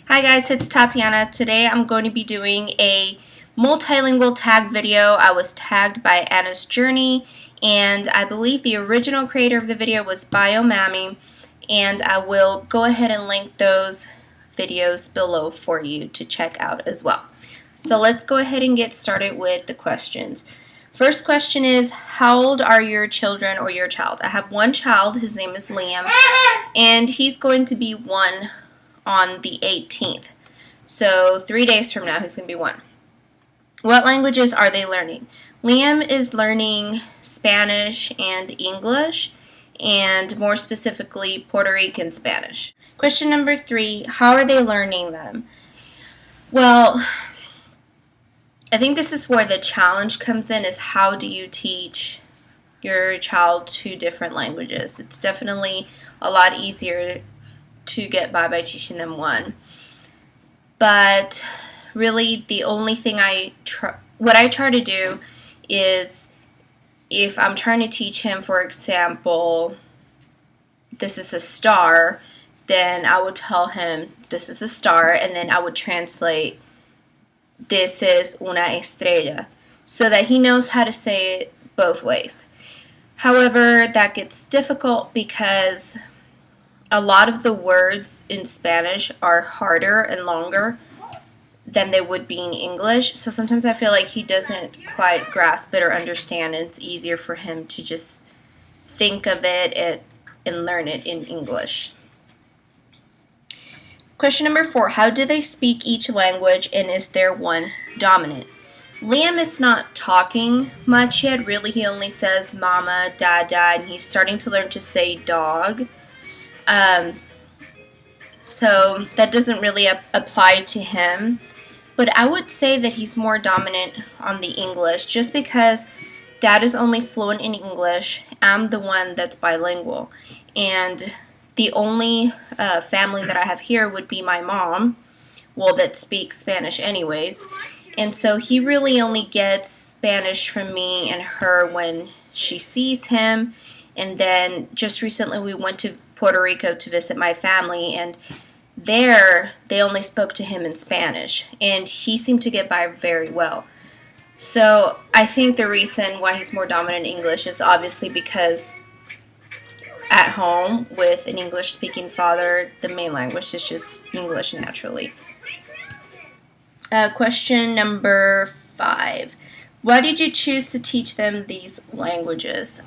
Hi guys, it's Tatiana. Today I'm going to be doing a multilingual tag video. I was tagged by Anna's Journey, and I believe the original creator of the video was BioMammy, and I will go ahead and link those videos below for you to check out as well. So let's go ahead and get started with the questions. First question is, how old are your children or your child? I have one child, his name is Liam, and he's going to be 1 on the 18th. So 3 days from now, he's going to be 1. What languages are they learning? Liam is learning Spanish and English, and more specifically, Puerto Rican Spanish. Question number 3, how are they learning them? Well, I think this is where the challenge comes in, is how do you teach your child 2 different languages? It's definitely a lot easier to get by teaching them 1. But really the only thing what I try to do is, if I'm trying to teach him, for example, this is a star, then I would tell him this is a star, and then I would translate this is una estrella, so that he knows how to say it both ways. However, that gets difficult because a lot of the words in Spanish are harder and longer than they would be in English. So sometimes I feel like he doesn't quite grasp it or understand, and it's easier for him to just think of it and learn it in English. Question number 4, how do they speak each language, and is there one dominant? Liam is not talking much yet. Really, he only says mama, dada, and he's starting to learn to say dog. So that doesn't really apply to him, but I would say that he's more dominant on the English, just because Dad is only fluent in English. I'm the one that's bilingual, and the only family that I have here would be my mom, well, that speaks Spanish anyways, and so he really only gets Spanish from me and her when she sees him. And then just recently we went to Puerto Rico to visit my family, and there they only spoke to him in Spanish, and he seemed to get by very well. So I think the reason why he's more dominant in English is obviously because at home with an English-speaking father, the main language is just English naturally. Question number 5. Why did you choose to teach them these languages?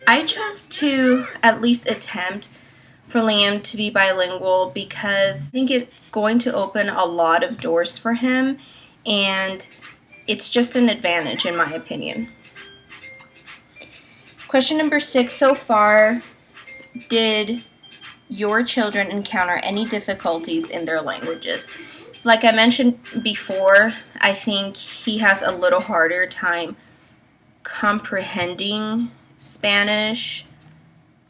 I chose to at least attempt for Liam to be bilingual because I think it's going to open a lot of doors for him, and it's just an advantage in my opinion. Question number 6, so far, did your children encounter any difficulties in their languages? Like I mentioned before, I think he has a little harder time comprehending Spanish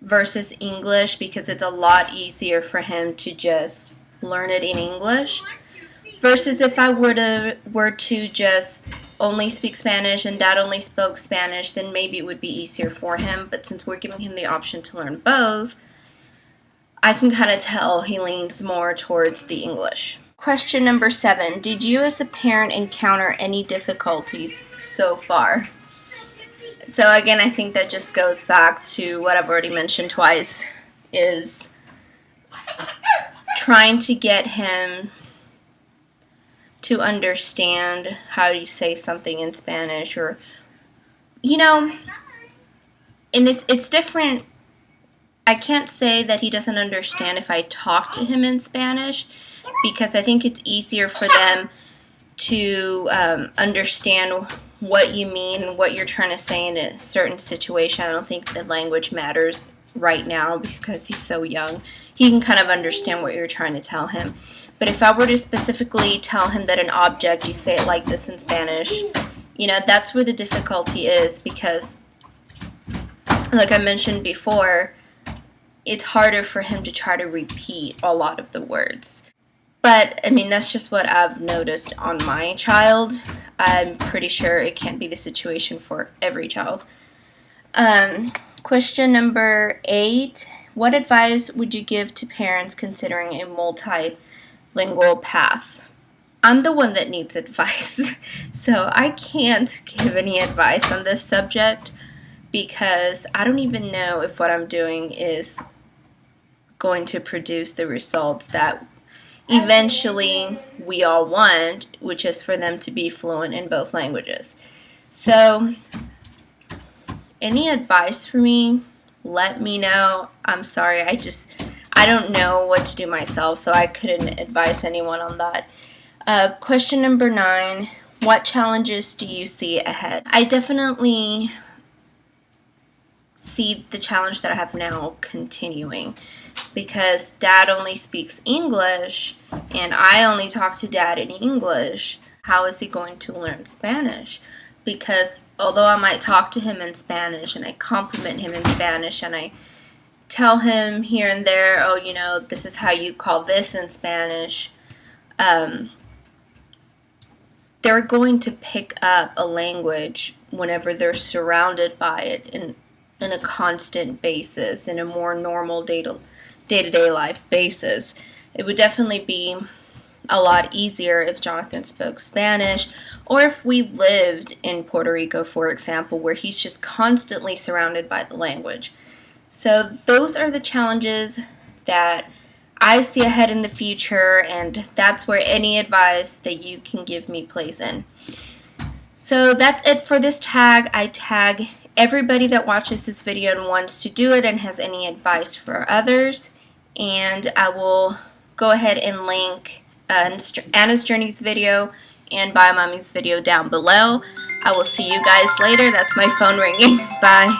versus English, because it's a lot easier for him to just learn it in English, versus if I were to just only speak Spanish and Dad only spoke Spanish, then maybe it would be easier for him. But since we're giving him the option to learn both, I can kind of tell he leans more towards the English. Question number 7, did you as a parent encounter any difficulties so far? So again, I think that just goes back to what I've already mentioned twice, is trying to get him to understand how you say something in Spanish, or, and it's different. I can't say that he doesn't understand if I talk to him in Spanish, because I think it's easier for them to understand what you mean and what you're trying to say in a certain situation. I don't think the language matters right now because he's so young. He can kind of understand what you're trying to tell him. But if I were to specifically tell him that an object, you say it like this in Spanish, that's where the difficulty is, because like I mentioned before, it's harder for him to try to repeat a lot of the words. But, I mean, that's just what I've noticed on my child. I'm pretty sure it can't be the situation for every child. Question number 8. What advice would you give to parents considering a multilingual multilingual path. I'm the one that needs advice, so I can't give any advice on this subject because I don't even know if what I'm doing is going to produce the results that eventually we all want, which is for them to be fluent in both languages. So, any advice for me, let me know. I'm sorry, I don't know what to do myself, so I couldn't advise anyone on that. Question number 9, what challenges do you see ahead? I definitely see the challenge that I have now continuing because Dad only speaks English and I only talk to Dad in English. How is he going to learn Spanish? Because although I might talk to him in Spanish and I compliment him in Spanish and I tell him here and there, oh, you know, this is how you call this in Spanish, they're going to pick up a language whenever they're surrounded by it in a constant basis, in a more normal day-to-day life basis. It would definitely be a lot easier if Jonathan spoke Spanish, or if we lived in Puerto Rico, for example, where he's just constantly surrounded by the language. So those are the challenges that I see ahead in the future, and that's where any advice that you can give me plays in. So that's it for this tag. I tag everybody that watches this video and wants to do it and has any advice for others, and I will go ahead and link Anna's Journey's video and Bio Mommy's video down below. I will see you guys later. That's my phone ringing. Bye.